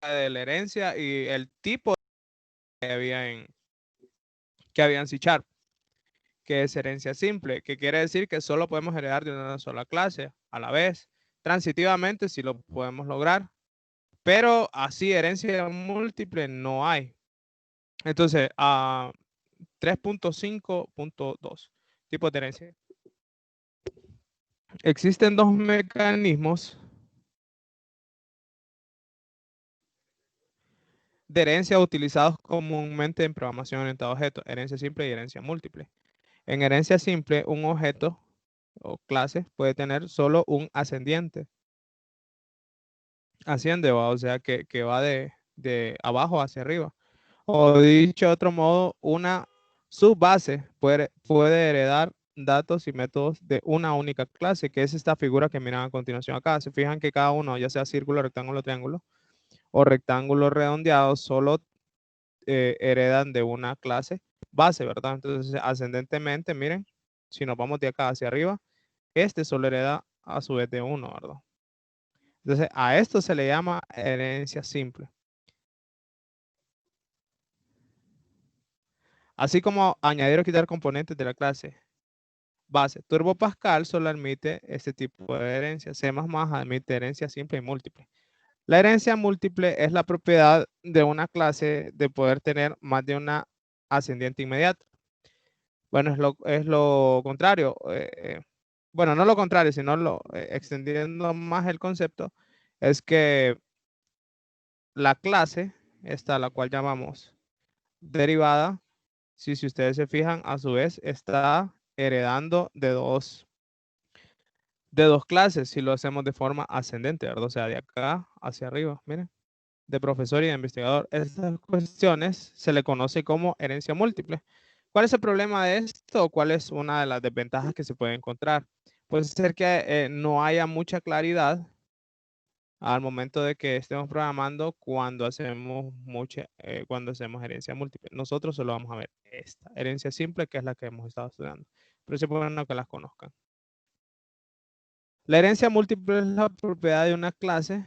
de la herencia y el tipo que había en C Sharp, que es herencia simple, que quiere decir que solo podemos heredar de una sola clase a la vez. Transitivamente sí lo podemos lograr, pero así herencia múltiple no hay. Entonces, 3.5.2, tipos de herencia. Existen dos mecanismos de herencia utilizados comúnmente en programación orientada a objetos, herencia simple y herencia múltiple. En herencia simple, un objeto o clase puede tener solo un ascendiente. Asciende, o sea, que va de abajo hacia arriba. O dicho de otro modo, una subbase puede heredar datos y métodos de una única clase, que es esta figura que miran a continuación acá. Se fijan que cada uno, ya sea círculo, rectángulo, triángulo o rectángulo redondeado, solo heredan de una clase base, ¿verdad? Entonces, ascendentemente, miren, si nos vamos de acá hacia arriba, este solo hereda a su vez de uno, ¿verdad? Entonces, a esto se le llama herencia simple. Así como añadir o quitar componentes de la clase base. Turbo Pascal solo admite este tipo de herencia. C++ admite herencia simple y múltiple. La herencia múltiple es la propiedad de una clase de poder tener más de una ascendiente inmediata. Bueno, es lo contrario. Bueno, no lo contrario, sino extendiendo más el concepto, es que la clase, esta la cual llamamos derivada, si ustedes se fijan, a su vez está heredando de dos clases si lo hacemos de forma ascendente, ¿verdad? O sea, de acá hacia arriba, miren, de profesor y de investigador. Estas cuestiones se le conoce como herencia múltiple. ¿Cuál es el problema de esto o cuál es una de las desventajas que se puede encontrar? Puede ser que no haya mucha claridad al momento de que estemos programando cuando hacemos herencia múltiple. Nosotros solo vamos a ver esta herencia simple, que es la que hemos estado estudiando. Pero es bueno que las conozcan. La herencia múltiple es la propiedad de una clase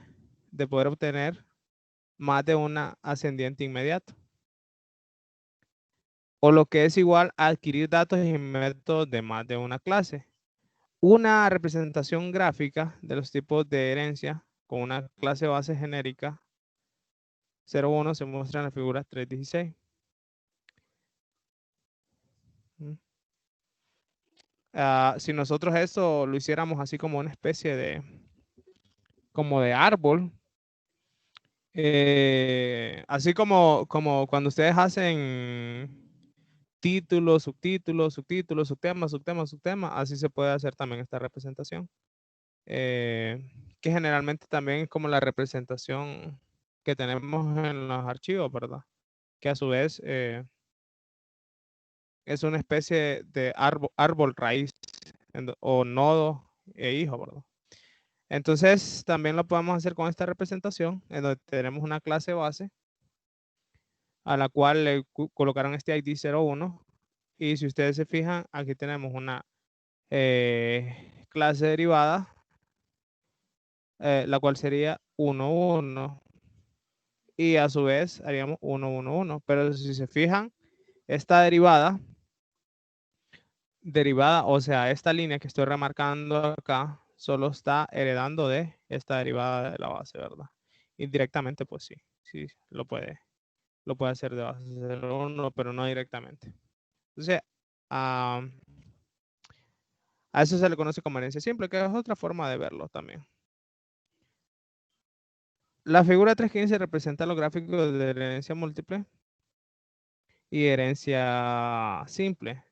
de poder obtener más de una ascendiente inmediato. O lo que es igual a adquirir datos y métodos de más de una clase. Una representación gráfica de los tipos de herencia con una clase base genérica 0,1 se muestra en la figura 3.16. Si nosotros eso lo hiciéramos así como una especie como de árbol, así como cuando ustedes hacen títulos, subtítulos, subtítulos, subtema, subtema, subtema, así se puede hacer también esta representación. Que generalmente también es como la representación que tenemos en los archivos, ¿verdad? Que a su vez es una especie de árbol raíz o nodo e hijo, ¿verdad? Entonces también lo podemos hacer con esta representación, en donde tenemos una clase base a la cual le colocaron este ID 01. Y si ustedes se fijan, aquí tenemos una clase derivada, la cual sería 1, 1. Y a su vez haríamos 1, 1, 1. Pero si se fijan, esta derivada, o sea, esta línea que estoy remarcando acá, solo está heredando de esta derivada de la base, ¿verdad? Indirectamente, pues sí, sí, lo puede hacer de base 0,1, pero no directamente. Entonces, a eso se le conoce como herencia simple, que es otra forma de verlo también. La figura 315 representa los gráficos de herencia múltiple y herencia simple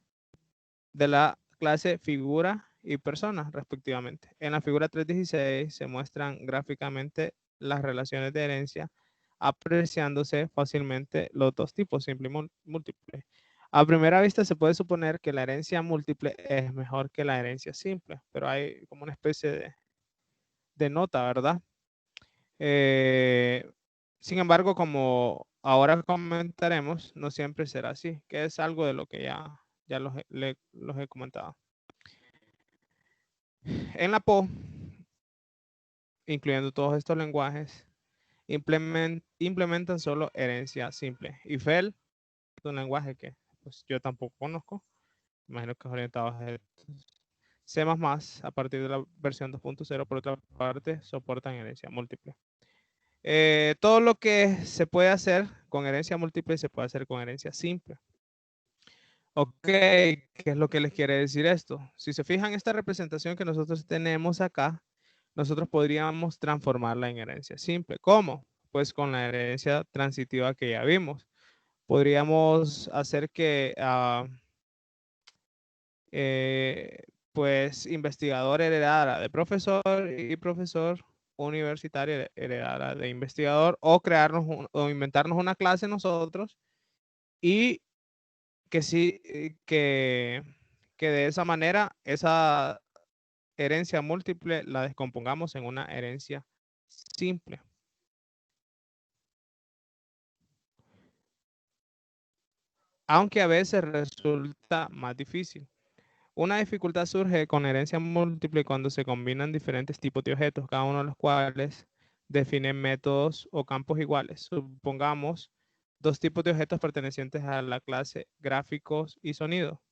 de la clase figura y persona, respectivamente. En la figura 316 se muestran gráficamente las relaciones de herencia, apreciándose fácilmente los dos tipos, simple y múltiple. A primera vista se puede suponer que la herencia múltiple es mejor que la herencia simple, pero hay como una especie de nota, ¿verdad? Sin embargo, como ahora comentaremos, no siempre será así, que es algo de lo que ya los he comentado. En la PO, incluyendo todos estos lenguajes, implementan solo herencia simple. Eiffel es un lenguaje que pues, yo tampoco conozco. Imagino que es orientado a C++, a partir de la versión 2.0, por otra parte, soportan herencia múltiple. Todo lo que se puede hacer con herencia múltiple se puede hacer con herencia simple. Ok, ¿qué es lo que les quiere decir esto? Si se fijan, esta representación que nosotros tenemos acá, nosotros podríamos transformarla en herencia simple. ¿Cómo? Pues con la herencia transitiva que ya vimos. Podríamos hacer que pues investigador heredara de profesor y profesor universitario heredara de investigador, o crearnos o inventarnos una clase nosotros y que sí, que de esa manera esa herencia múltiple la descompongamos en una herencia simple. Aunque a veces resulta más difícil. Una dificultad surge con herencia múltiple cuando se combinan diferentes tipos de objetos, cada uno de los cuales definen métodos o campos iguales. Supongamos dos tipos de objetos pertenecientes a la clase gráficos y sonido.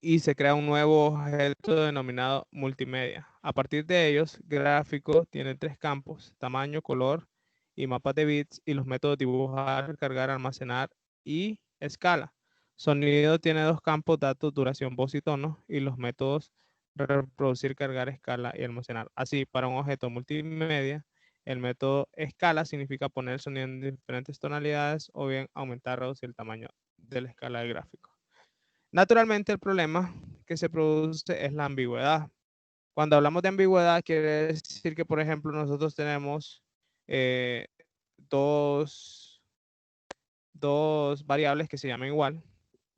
Y se crea un nuevo objeto denominado multimedia. A partir de ellos, gráfico tiene tres campos: tamaño, color y mapas de bits, y los métodos dibujar, cargar, almacenar y escala. Sonido tiene dos campos: datos, duración, voz y tono, y los métodos reproducir, cargar, escala y almacenar. Así, para un objeto multimedia, el método escala significa poner el sonido en diferentes tonalidades o bien aumentar o reducir el tamaño de la escala del gráfico. Naturalmente, el problema que se produce es la ambigüedad. Cuando hablamos de ambigüedad, quiere decir que, por ejemplo, nosotros tenemos eh, dos, dos variables que se llaman igual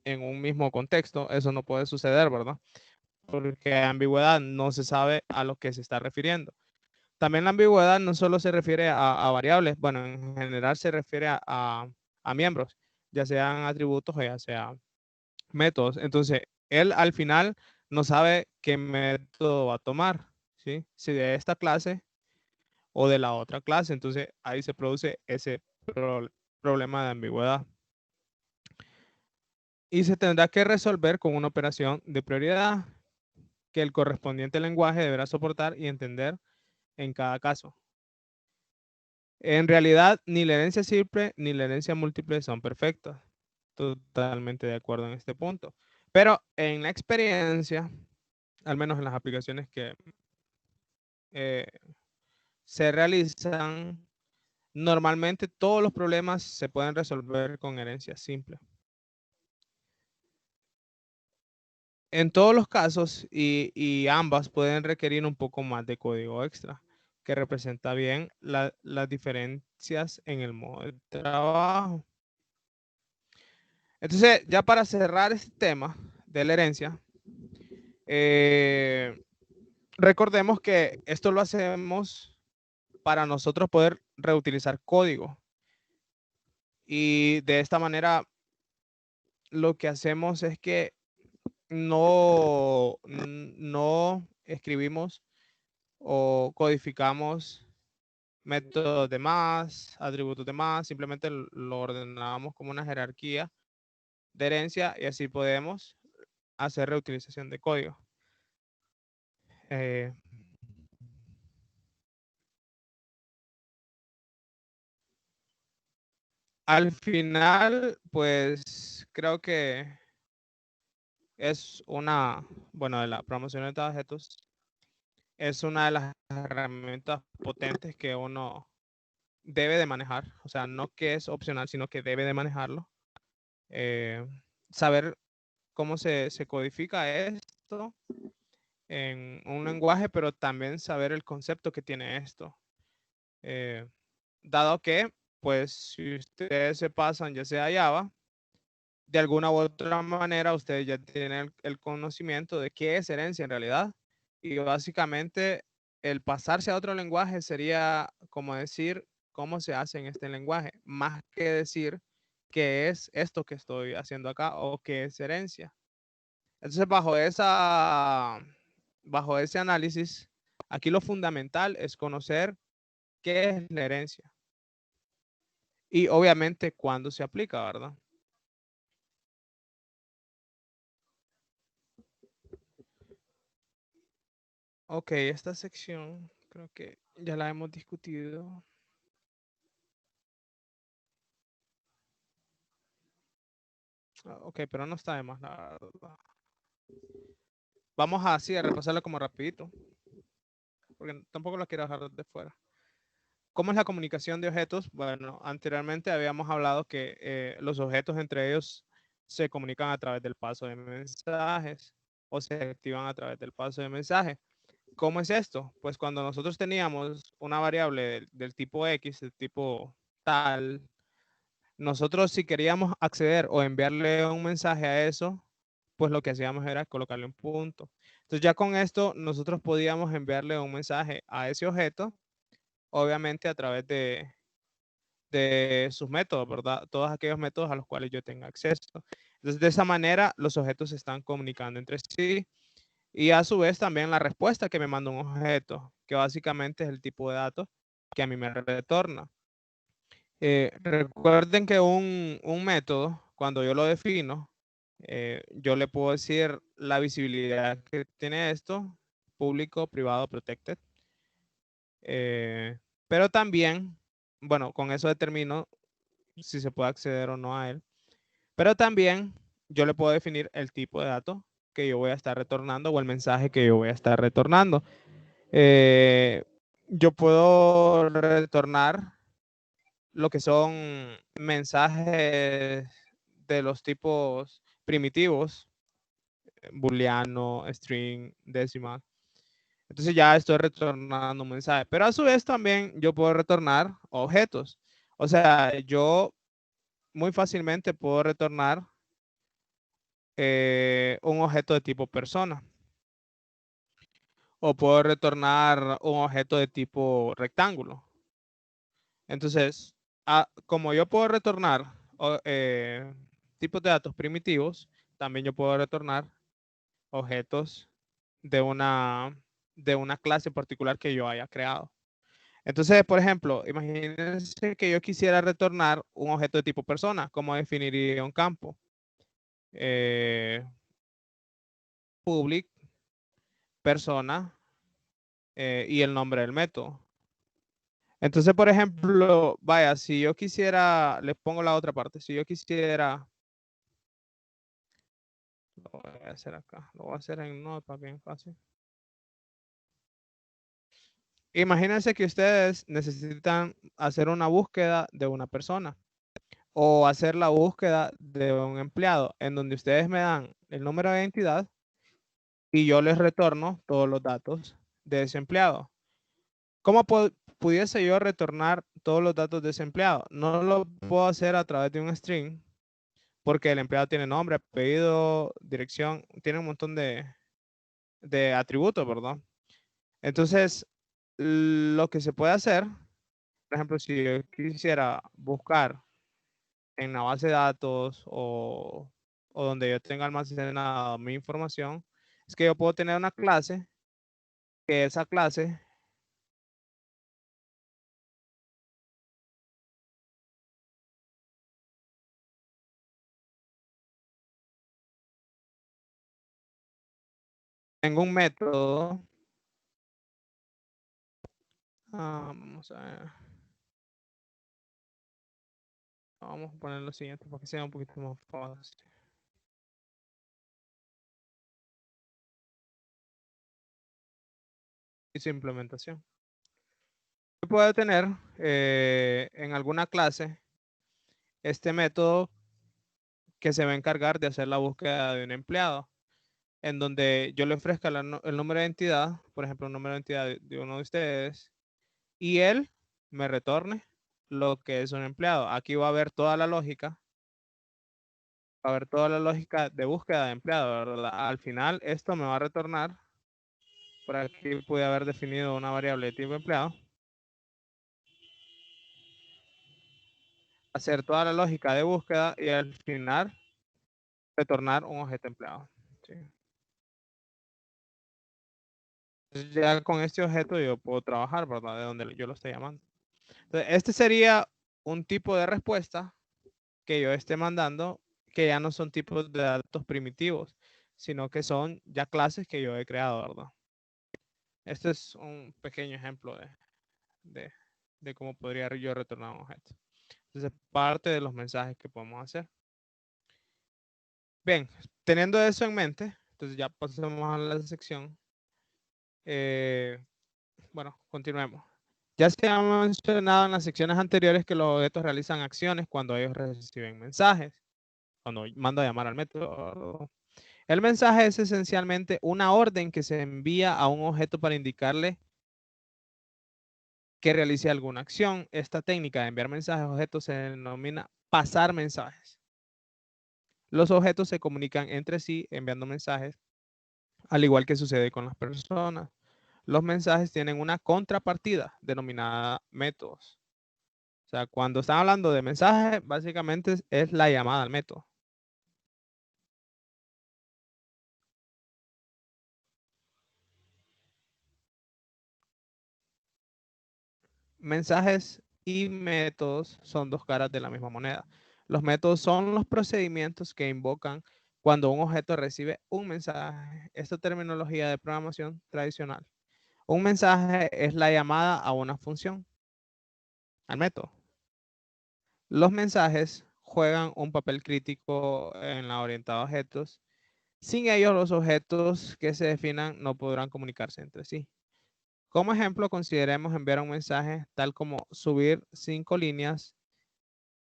en un mismo contexto. Eso no puede suceder, ¿verdad? Porque ambigüedad no se sabe a lo que se está refiriendo. También la ambigüedad no solo se refiere a variables, bueno, en general se refiere a miembros, ya sean atributos o ya sean métodos. Entonces, él al final no sabe qué método va a tomar, ¿sí? Si de esta clase o de la otra clase. Entonces, ahí se produce ese problema de ambigüedad. Y se tendrá que resolver con una operación de prioridad que el correspondiente lenguaje deberá soportar y entender en cada caso. En realidad, ni la herencia simple ni la herencia múltiple son perfectas. Totalmente de acuerdo en este punto. Pero en la experiencia, al menos en las aplicaciones que eh, se realizan, normalmente todos los problemas se pueden resolver con herencia simple. En todos los casos, y ambas pueden requerir un poco más de código extra, que representa bien las diferencias en el modo de trabajo. Entonces, ya para cerrar este tema de la herencia, recordemos que esto lo hacemos para nosotros poder reutilizar código. Y de esta manera lo que hacemos es que no escribimos o codificamos métodos de más, atributos de más, simplemente lo ordenamos como una jerarquía de herencia y así podemos hacer reutilización de código. Eh, Al final, pues creo que es una, bueno, de la promoción de objetos, es una de las herramientas potentes que uno debe de manejar. O sea, no que es opcional, sino que debe de manejarlo. Saber cómo se codifica esto en un lenguaje, pero también saber el concepto que tiene esto. Dado que, pues, si ustedes se pasan ya sea Java, de alguna u otra manera ustedes ya tienen el conocimiento de qué es herencia en realidad. Y básicamente el pasarse a otro lenguaje sería como decir cómo se hace en este lenguaje, más que decir qué es esto que estoy haciendo acá o qué es herencia. Entonces, bajo ese análisis, aquí lo fundamental es conocer ¿Qué es la herencia? Y obviamente cuándo se aplica, ¿verdad? Ok, esta sección creo que ya la hemos discutido. Ok, pero no está de más, la verdad. Vamos así a repasarla como rapidito, porque tampoco la quiero dejar de fuera. ¿Cómo es la comunicación de objetos? Bueno, anteriormente habíamos hablado que los objetos entre ellos se comunican a través del paso de mensajes o se activan a través del paso de mensajes. ¿Cómo es esto? Pues cuando nosotros teníamos una variable del tipo X, del tipo tal, nosotros si queríamos acceder o enviarle un mensaje a eso, pues lo que hacíamos era colocarle un punto. Entonces ya con esto nosotros podíamos enviarle un mensaje a ese objeto, obviamente a través de sus métodos, ¿verdad? Todos aquellos métodos a los cuales yo tenga acceso. Entonces de esa manera los objetos se están comunicando entre sí y a su vez también la respuesta que me manda un objeto, que básicamente es el tipo de datos que a mí me retorna. Recuerden que un método, cuando yo lo defino, yo le puedo decir la visibilidad que tiene esto, público, privado, protected. Pero también, bueno, con eso determino si se puede acceder o no a él. Pero también yo le puedo definir el tipo de datos que yo voy a estar retornando o el mensaje que yo voy a estar retornando. Yo puedo retornar lo que son mensajes de los tipos primitivos, booleano, string, decimal. Entonces ya estoy retornando un mensaje. Pero a su vez también yo puedo retornar objetos. O sea, yo muy fácilmente puedo retornar un objeto de tipo persona. O puedo retornar un objeto de tipo rectángulo. Entonces, como yo puedo retornar tipos de datos primitivos, también yo puedo retornar objetos de una clase particular que yo haya creado. Entonces, por ejemplo, imagínense que yo quisiera retornar un objeto de tipo persona. ¿Cómo definiría un campo? Public, persona y el nombre del método. Entonces, por ejemplo, vaya, si yo quisiera, les pongo la otra parte, si yo quisiera, lo voy a hacer acá, lo voy a hacer en Notepad, bien fácil. Imagínense que ustedes necesitan hacer una búsqueda de una persona o hacer la búsqueda de un empleado en donde ustedes me dan el número de identidad y yo les retorno todos los datos de ese empleado. ¿Cómo pudiese yo retornar todos los datos de ese empleado? No lo puedo hacer a través de un string porque el empleado tiene nombre, apellido, dirección, tiene un montón de atributos, ¿verdad? Entonces, lo que se puede hacer, por ejemplo, si yo quisiera buscar en la base de datos o donde yo tenga almacenada mi información, es que yo puedo tener una clase, que esa clase tenga un método. Vamos a ver. Vamos a poner lo siguiente para que sea un poquito más fácil. Y su implementación. Yo puedo tener en alguna clase este método que se va a encargar de hacer la búsqueda de un empleado, en donde yo le ofrezca el número de identidad, por ejemplo, un número de identidad de uno de ustedes, y él me retorne lo que es un empleado. Aquí va a haber toda la lógica, va a haber toda la lógica de búsqueda de empleado, ¿verdad? Al final, esto me va a retornar, por aquí pude haber definido una variable de tipo empleado, hacer toda la lógica de búsqueda y al final retornar un objeto empleado. ¿Sí? Entonces, ya con este objeto yo puedo trabajar, ¿verdad? De donde yo lo estoy llamando. Entonces, este sería un tipo de respuesta que yo esté mandando, que ya no son tipos de datos primitivos, sino que son ya clases que yo he creado, ¿verdad? Este es un pequeño ejemplo de, de cómo podría yo retornar un objeto. Entonces, parte de los mensajes que podemos hacer. Bien, teniendo eso en mente, entonces ya pasamos a la sección. Bueno, continuemos. Ya se ha mencionado en las secciones anteriores que los objetos realizan acciones cuando ellos reciben mensajes, cuando mando a llamar al método. El mensaje es esencialmente una orden que se envía a un objeto para indicarle que realice alguna acción. Esta técnica de enviar mensajes a objetos se denomina pasar mensajes. Los objetos se comunican entre sí enviando mensajes, al igual que sucede con las personas. Los mensajes tienen una contrapartida denominada métodos. O sea, cuando están hablando de mensajes, básicamente es la llamada al método. Mensajes y métodos son dos caras de la misma moneda. Los métodos son los procedimientos que invocan cuando un objeto recibe un mensaje. Esta terminología de programación tradicional. Un mensaje es la llamada a una función, al método. Los mensajes juegan un papel crítico en la orientada a objetos. Sin ellos, los objetos que se definan no podrán comunicarse entre sí. Como ejemplo, consideremos enviar un mensaje tal como subir 5 líneas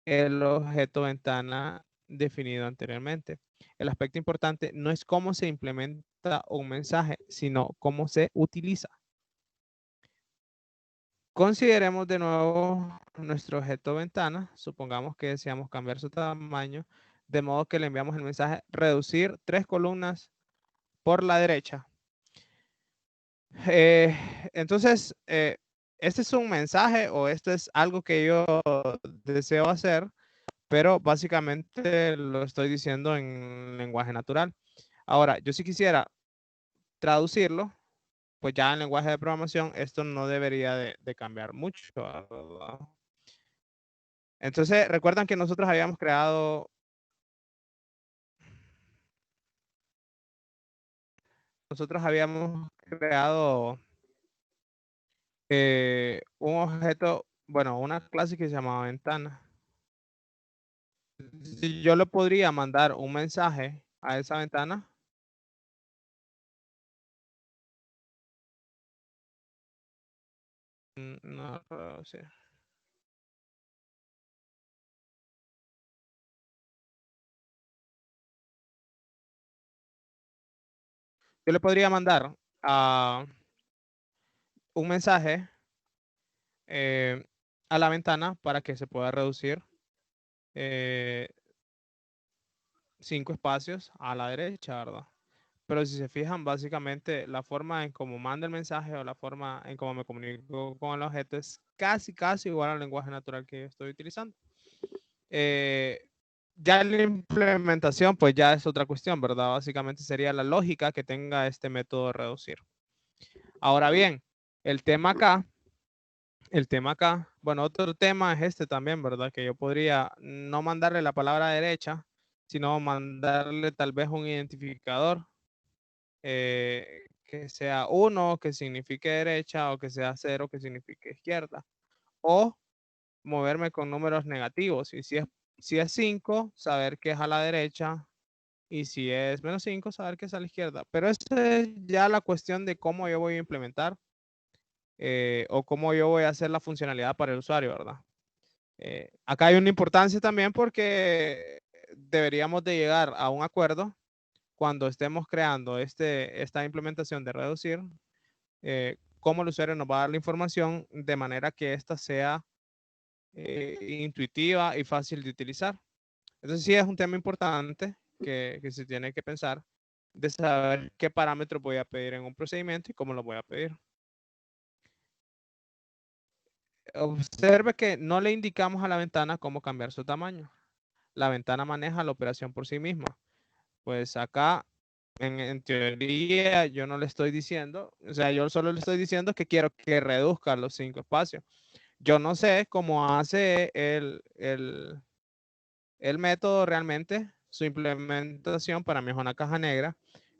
el objeto ventana definido anteriormente. El aspecto importante no es cómo se implementa un mensaje, sino cómo se utiliza. Consideremos de nuevo nuestro objeto ventana. Supongamos que deseamos cambiar su tamaño, de modo que le enviamos el mensaje reducir 3 columnas por la derecha. Eh, entonces, este es un mensaje o esto es algo que yo deseo hacer, pero básicamente lo estoy diciendo en lenguaje natural. Ahora, yo si quisiera traducirlo, pues ya en lenguaje de programación esto no debería de cambiar mucho, ¿verdad? Entonces, recuerdan que nosotros habíamos creado un objeto, bueno, una clase que se llamaba ventana. Si yo le podría mandar un mensaje a esa ventana, no puedo decir. Yo le podría mandar un mensaje eh, a la ventana para que se pueda reducir eh, 5 espacios a la derecha, ¿verdad? Pero si se fijan, básicamente la forma en cómo manda el mensaje o la forma en cómo me comunico con el objeto es casi igual al lenguaje natural que yo estoy utilizando. Eh, ya la implementación, pues ya es otra cuestión, ¿verdad? Básicamente sería la lógica que tenga este método de reducir. Ahora bien, el tema acá, bueno, otro tema es este también, ¿verdad? Que yo podría no mandarle la palabra derecha, sino mandarle tal vez un identificador que sea 1, que signifique derecha, o que sea 0, que signifique izquierda. O moverme con números negativos. Y si es 5, saber que es a la derecha. Y si es -5, saber que es a la izquierda. Pero esa es ya la cuestión de cómo yo voy a implementar o cómo yo voy a hacer la funcionalidad para el usuario, ¿verdad? Acá hay una importancia también porque deberíamos de llegar a un acuerdo cuando estemos creando esta implementación de reducir, cómo el usuario nos va a dar la información de manera que ésta sea intuitiva y fácil de utilizar. Entonces sí es un tema importante que se tiene que pensar de saber qué parámetros voy a pedir en un procedimiento y cómo lo voy a pedir. Observe que no le indicamos a la ventana cómo cambiar su tamaño. La ventana maneja la operación por sí misma. Pues acá En teoría, yo no le estoy diciendo, o sea, yo solo le estoy diciendo que quiero que reduzca los 5 espacios. Yo no sé cómo hace el método realmente, su implementación para mí es una caja negra.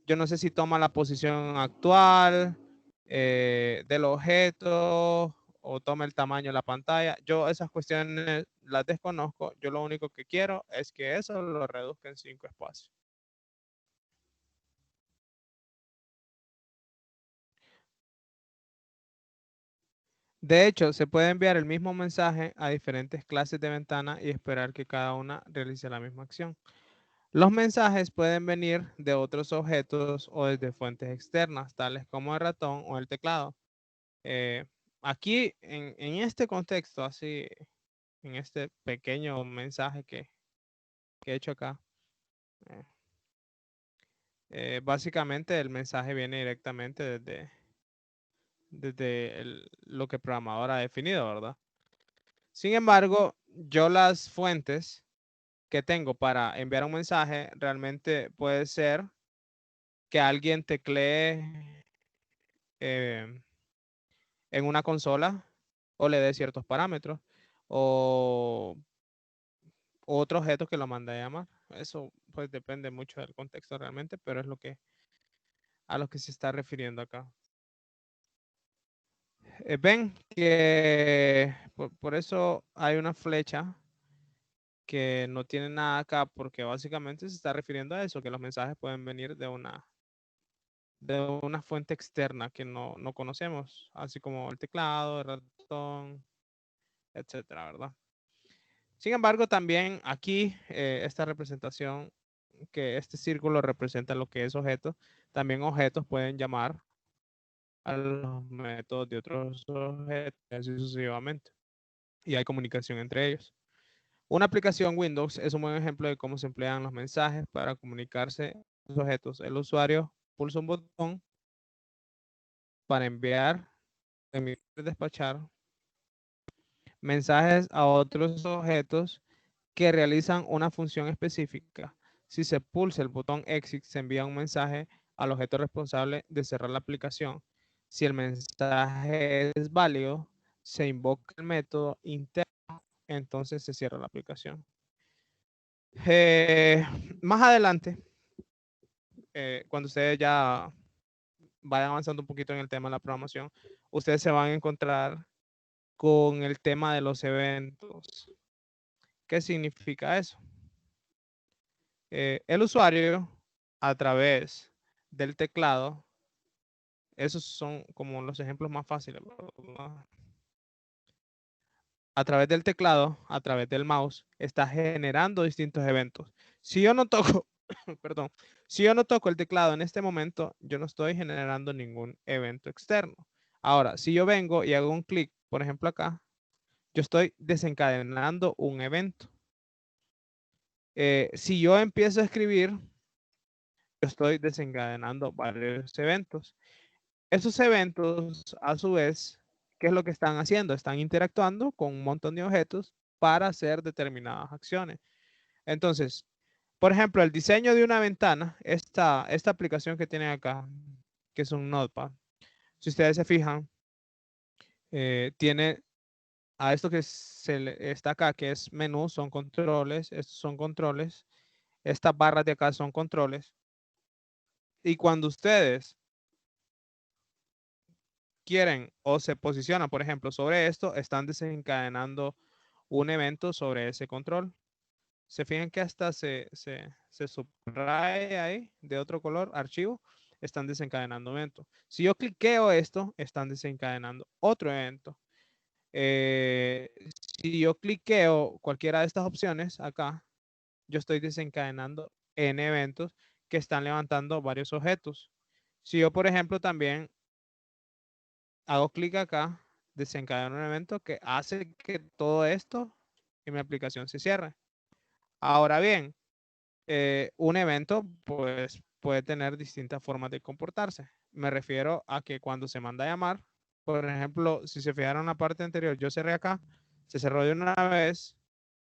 Yo no sé si toma la posición actual del objeto o toma el tamaño de la pantalla. Yo esas cuestiones las desconozco. Yo lo único que quiero es que eso lo reduzca en 5 espacios. De hecho, se puede enviar el mismo mensaje a diferentes clases de ventana y esperar que cada una realice la misma acción. Los mensajes pueden venir de otros objetos o desde fuentes externas, tales como el ratón o el teclado. Eh, Aquí, en este contexto, así, en este pequeño mensaje que he hecho acá, eh, básicamente el mensaje viene directamente desde lo que el programador ha definido, ¿verdad? Sin embargo, yo las fuentes que tengo para enviar un mensaje realmente puede ser que alguien teclee eh, en una consola o le dé ciertos parámetros o otro objeto que lo mande a llamar. Eso pues depende mucho del contexto realmente, pero es lo que a lo que se está refiriendo acá. Ven que por eso hay una flecha que no tiene nada acá porque básicamente se está refiriendo a eso, que los mensajes pueden venir de una fuente externa que no conocemos, así como el teclado, el ratón, etcétera, ¿verdad? Sin embargo, también aquí esta representación, que este círculo representa lo que es objeto, también objetos pueden llamar a los métodos de otros objetos, así sucesivamente. Y hay comunicación entre ellos. Una aplicación Windows es un buen ejemplo de cómo se emplean los mensajes para comunicarse con los objetos. El usuario pulsa un botón para enviar, emitir, despachar mensajes a otros objetos que realizan una función específica. Si se pulsa el botón Exit, se envía un mensaje al objeto responsable de cerrar la aplicación. Si el mensaje es válido, se invoca el método interno, entonces se cierra la aplicación. Eh, Más adelante, cuando ustedes ya vayan avanzando un poquito en el tema de la programación, ustedes se van a encontrar con el tema de los eventos. ¿Qué significa eso? El usuario, a través del teclado, esos son como los ejemplos más fáciles, ¿verdad? A través del teclado, a través del mouse, está generando distintos eventos. Si yo no toco, perdón, si yo no toco el teclado en este momento, yo no estoy generando ningún evento externo. Ahora, si yo vengo y hago un clic, por ejemplo acá, yo estoy desencadenando un evento. Si yo empiezo a escribir, yo estoy desencadenando varios eventos. Esos eventos, a su vez, ¿qué es lo que están haciendo? Están interactuando con un montón de objetos para hacer determinadas acciones. Entonces, por ejemplo, el diseño de una ventana, esta aplicación que tienen acá, que es un Notepad, si ustedes se fijan, tiene a esto que está acá, que es menú, son controles, estos son controles, estas barras de acá son controles. Y cuando ustedes quieren o se posicionan, por ejemplo, sobre esto, están desencadenando un evento sobre ese control. Se fijan que hasta se subraya ahí de otro color, archivo, están desencadenando evento. Si yo cliqueo esto, están desencadenando otro evento. Eh, si yo cliqueo cualquiera de estas opciones acá, yo estoy desencadenando N eventos que están levantando varios objetos. Si yo, por ejemplo, también hago clic acá, desencadeno un evento que hace que todo esto en mi aplicación se cierre. Ahora bien, un evento pues puede tener distintas formas de comportarse. Me refiero a que cuando se manda a llamar, por ejemplo, si se fijaron en la parte anterior, yo cerré acá, se cerró de una vez,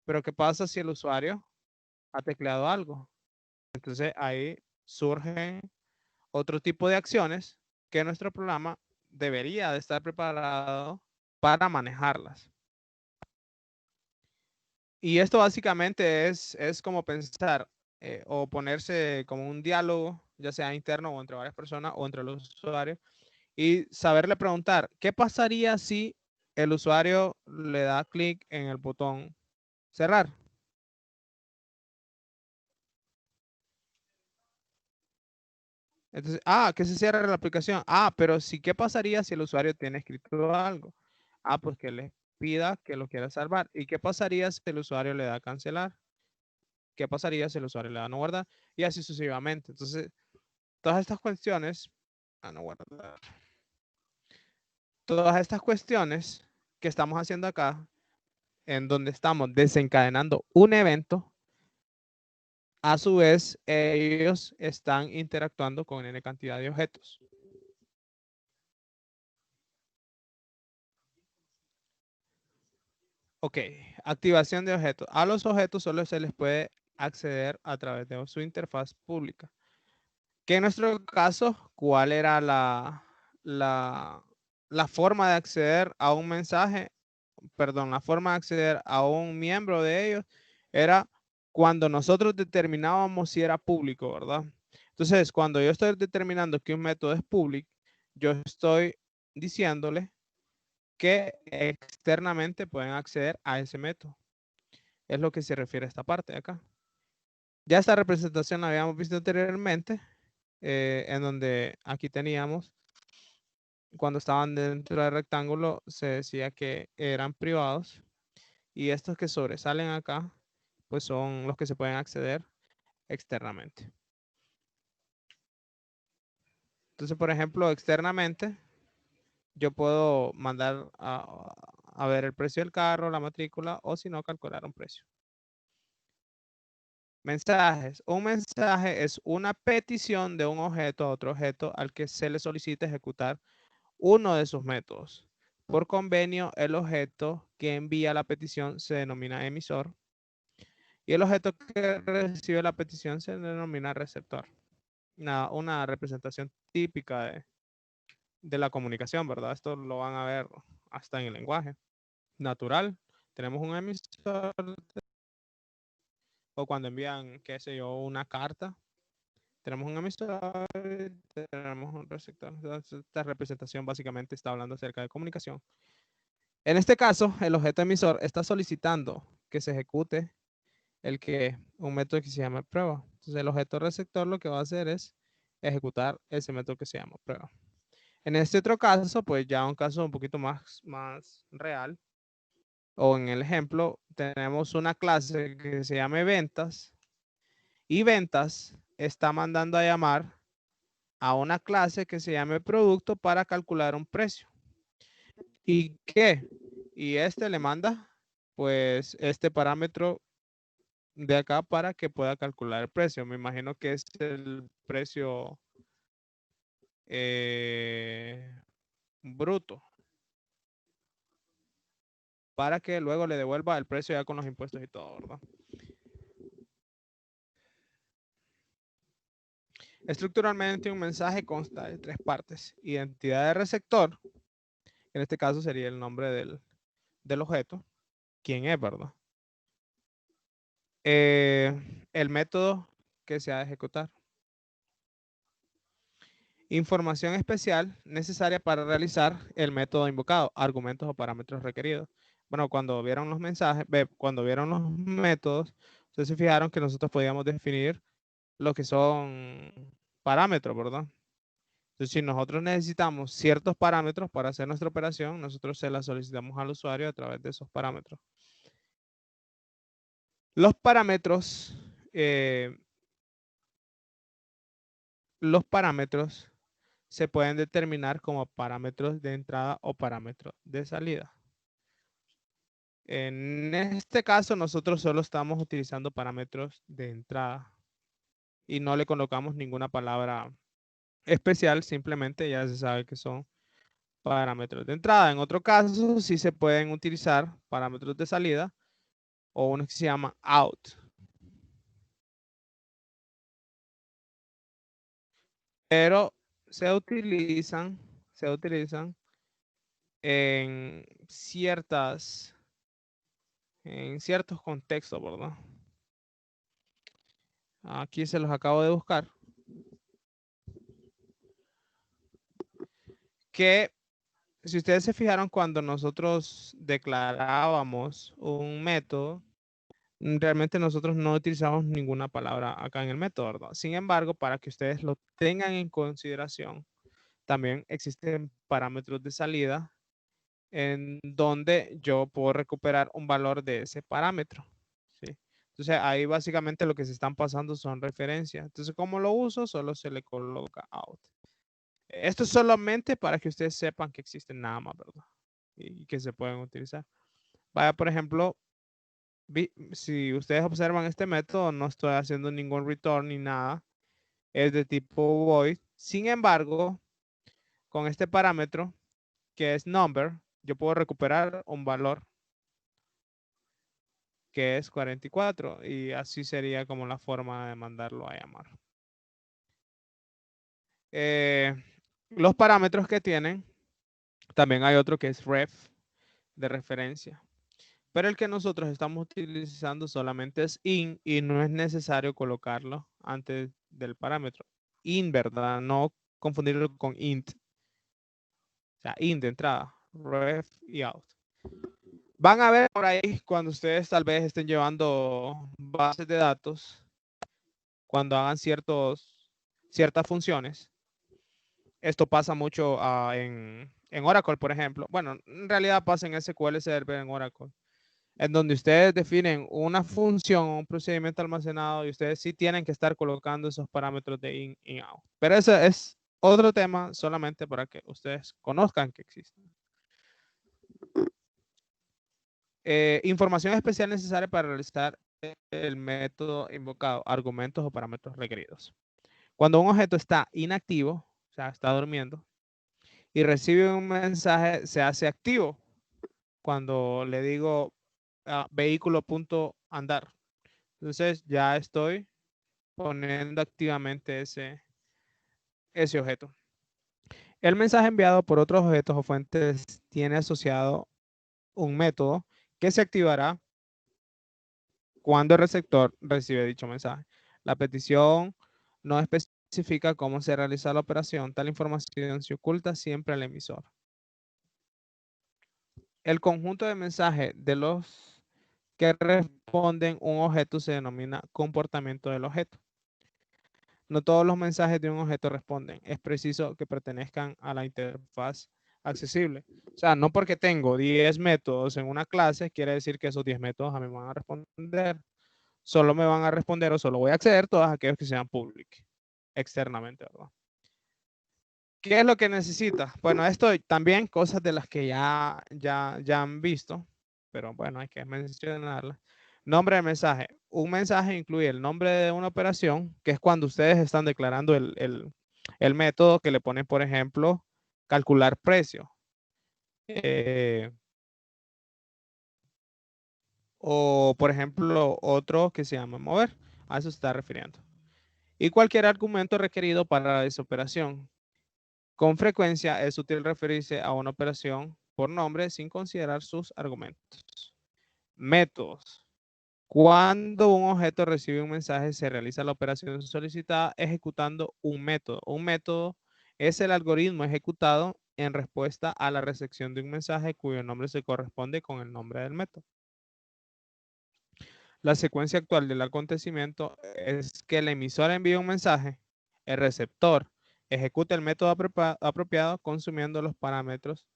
pero ¿qué pasa si el usuario ha tecleado algo? Entonces ahí surgen otro tipo de acciones que nuestro programa debería de estar preparado para manejarlas. Y esto básicamente es como pensar o ponerse como un diálogo, ya sea interno o entre varias personas o entre los usuarios, y saberle preguntar, ¿qué pasaría si el usuario le da clic en el botón cerrar? Entonces, que se cierre la aplicación. Pero sí, ¿qué pasaría si el usuario tiene escrito algo? Pues que le pida que lo quiera salvar. ¿Y qué pasaría si el usuario le da cancelar? ¿Qué pasaría si el usuario le da no guardar? Y así sucesivamente. Entonces, todas estas cuestiones, no guardar. Todas estas cuestiones que estamos haciendo acá, en donde estamos desencadenando un evento, a su vez, ellos están interactuando con N cantidad de objetos. Ok, activación de objetos. A los objetos solo se les puede acceder a través de su interfaz pública. Que en nuestro caso, ¿cuál era la forma de acceder a un mensaje? Perdón, la forma de acceder a un miembro de ellos era cuando nosotros determinábamos si era público, ¿verdad? Entonces, cuando yo estoy determinando que un método es público, yo estoy diciéndole que externamente pueden acceder a ese método. Es lo que se refiere a esta parte de acá. Ya esta representación la habíamos visto anteriormente, en donde aquí teníamos, cuando estaban dentro del rectángulo, se decía que eran privados, y estos que sobresalen acá, pues son los que se pueden acceder externamente. Entonces, por ejemplo, externamente, yo puedo mandar a ver el precio del carro, la matrícula, o si no, calcular un precio. Mensajes. Un mensaje es una petición de un objeto a otro objeto al que se le solicita ejecutar uno de sus métodos. Por convenio, el objeto que envía la petición se denomina emisor y el objeto que recibe la petición se denomina receptor. Una representación típica de la comunicación, ¿verdad? Esto lo van a ver hasta en el lenguaje natural. Tenemos un emisor, o cuando envían, qué sé yo, una carta, tenemos un emisor, tenemos un receptor. Entonces, esta representación básicamente está hablando acerca de comunicación. En este caso, el objeto emisor está solicitando que se ejecute un método que se llama prueba. Entonces, el objeto receptor lo que va a hacer es ejecutar ese método que se llama prueba. En este otro caso, pues ya un caso un poquito más real, o en el ejemplo, tenemos una clase que se llama ventas, y ventas está mandando a llamar a una clase que se llame producto para calcular un precio. ¿Y qué? Y este le manda, pues, este parámetro de acá para que pueda calcular el precio. Me imagino que es el precio bruto, para que luego le devuelva el precio ya con los impuestos y todo, ¿verdad? Estructuralmente, un mensaje consta de 3 partes. Identidad de receptor, en este caso sería el nombre del objeto, quién es, ¿verdad? El método que se ha de ejecutar. Información especial necesaria para realizar el método invocado, argumentos o parámetros requeridos. Bueno, cuando vieron los mensajes, cuando vieron los métodos, ustedes se fijaron que nosotros podíamos definir lo que son parámetros, ¿verdad? Entonces, si nosotros necesitamos ciertos parámetros para hacer nuestra operación, nosotros se la solicitamos al usuario a través de esos parámetros. Los parámetros, se pueden determinar como parámetros de entrada o parámetros de salida. En este caso, nosotros solo estamos utilizando parámetros de entrada y no le colocamos ninguna palabra especial, simplemente ya se sabe que son parámetros de entrada. En otro caso, sí se pueden utilizar parámetros de salida o uno que se llama out. pero se utilizan en ciertos contextos, ¿verdad? Aquí se los acabo de buscar. Que si ustedes se fijaron cuando nosotros declarábamos un método, realmente nosotros no utilizamos ninguna palabra acá en el método, ¿verdad? Sin embargo, para que ustedes lo tengan en consideración, también existen parámetros de salida en donde yo puedo recuperar un valor de ese parámetro, ¿sí? Entonces ahí básicamente lo que se están pasando son referencias. Entonces, ¿cómo lo uso? Solo se le coloca out. Esto es solamente para que ustedes sepan que existen nada más, ¿verdad? Y que se pueden utilizar. Vaya, por ejemplo, si ustedes observan este método, no estoy haciendo ningún return ni nada. Es de tipo void. Sin embargo, con este parámetro, que es number, yo puedo recuperar un valor que es 44 y así sería como la forma de mandarlo a llamar. Eh, los parámetros que tienen, también hay otro que es ref, de referencia. Pero el que nosotros estamos utilizando solamente es in y no es necesario colocarlo antes del parámetro. In, ¿verdad? No confundirlo con int. O sea, in de entrada, ref y out. Van a ver por ahí cuando ustedes tal vez estén llevando bases de datos, cuando hagan ciertas funciones. Esto pasa mucho en Oracle, por ejemplo. Bueno, en realidad pasa en SQL Server, en Oracle, en donde ustedes definen una función, un procedimiento almacenado y ustedes sí tienen que estar colocando esos parámetros de in y out. Pero ese es otro tema solamente para que ustedes conozcan que existen. Información especial necesaria para realizar el método invocado, argumentos o parámetros requeridos. Cuando un objeto está inactivo, o sea, está durmiendo, y recibe un mensaje, se hace activo. Cuando le digo vehículo.andar. Entonces ya estoy poniendo activamente ese objeto. El mensaje enviado por otros objetos o fuentes tiene asociado un método que se activará cuando el receptor recibe dicho mensaje. La petición no especifica cómo se realiza la operación. Tal información se oculta siempre al emisor. El conjunto de mensajes de los que responden un objeto se denomina comportamiento del objeto. No todos los mensajes de un objeto responden. Es preciso que pertenezcan a la interfaz accesible. O sea, no porque tengo 10 métodos en una clase, quiere decir que esos 10 métodos a mí me van a responder. Solo me van a responder o solo voy a acceder todos aquellos que sean públicos externamente, ¿verdad? ¿Qué es lo que necesita? Bueno, esto también cosas de las que ya han visto, pero bueno, hay que mencionarlas. Nombre de mensaje. Un mensaje incluye el nombre de una operación, que es cuando ustedes están declarando el método que le ponen, por ejemplo, calcular precio. O, por ejemplo, otro que se llama mover. A eso se está refiriendo. Y cualquier argumento requerido para esa operación. Con frecuencia es útil referirse a una operación por nombre sin considerar sus argumentos. Métodos. Cuando un objeto recibe un mensaje, se realiza la operación solicitada ejecutando un método. Un método es el algoritmo ejecutado en respuesta a la recepción de un mensaje cuyo nombre se corresponde con el nombre del método. La secuencia actual del acontecimiento es que el emisor envía un mensaje, el receptor ejecuta el método apropiado consumiendo los parámetros.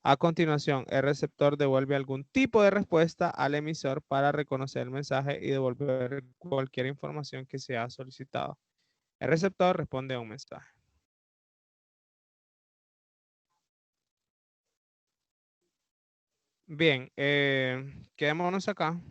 A continuación, el receptor devuelve algún tipo de respuesta al emisor para reconocer el mensaje y devolver cualquier información que se ha solicitado. El receptor responde a un mensaje. Bien, quedémonos acá.